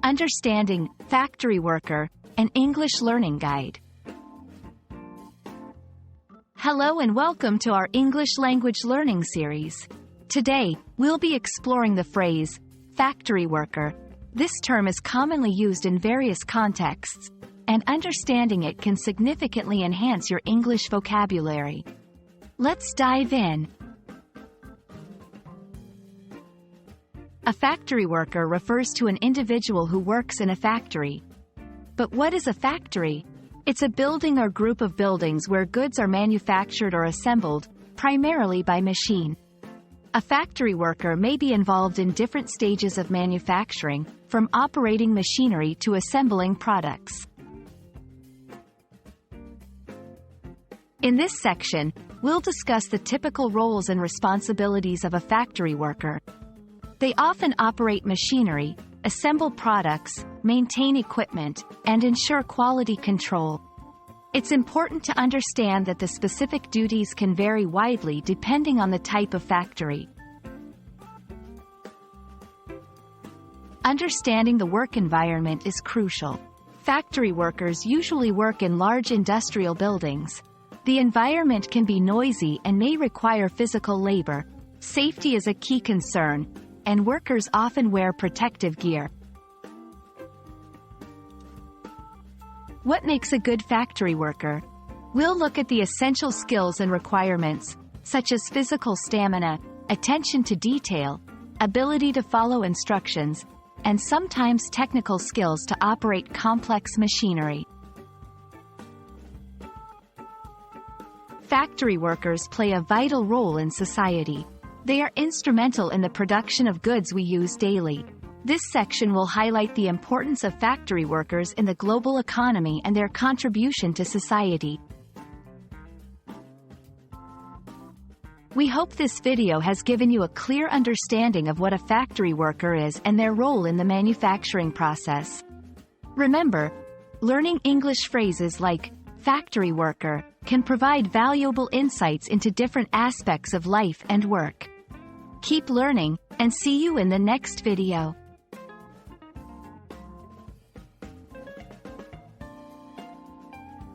Understanding Factory Worker, an English learning guide. Hello and welcome to our English language learning series. Today, we'll be exploring the phrase, factory worker. This term is commonly used in various contexts, and understanding it can significantly enhance your English vocabulary. Let's dive in. A factory worker refers to an individual who works in a factory. But what is a factory? It's a building or group of buildings where goods are manufactured or assembled, primarily by machine. A factory worker may be involved in different stages of manufacturing, from operating machinery to assembling products. In this section, we'll discuss the typical roles and responsibilities of a factory worker. They often operate machinery, assemble products, maintain equipment, and ensure quality control. It's important to understand that the specific duties can vary widely depending on the type of factory. Understanding the work environment is crucial. Factory workers usually work in large industrial buildings. The environment can be noisy and may require physical labor. Safety is a key concern, and workers often wear protective gear. What makes a good factory worker? We'll look at the essential skills and requirements, such as physical stamina, attention to detail, ability to follow instructions, and sometimes technical skills to operate complex machinery. Factory workers play a vital role in society. They are instrumental in the production of goods we use daily. This section will highlight the importance of factory workers in the global economy and their contribution to society. We hope this video has given you a clear understanding of what a factory worker is and their role in the manufacturing process. Remember, learning English phrases like factory worker can provide valuable insights into different aspects of life and work. Keep learning, and see you in the next video.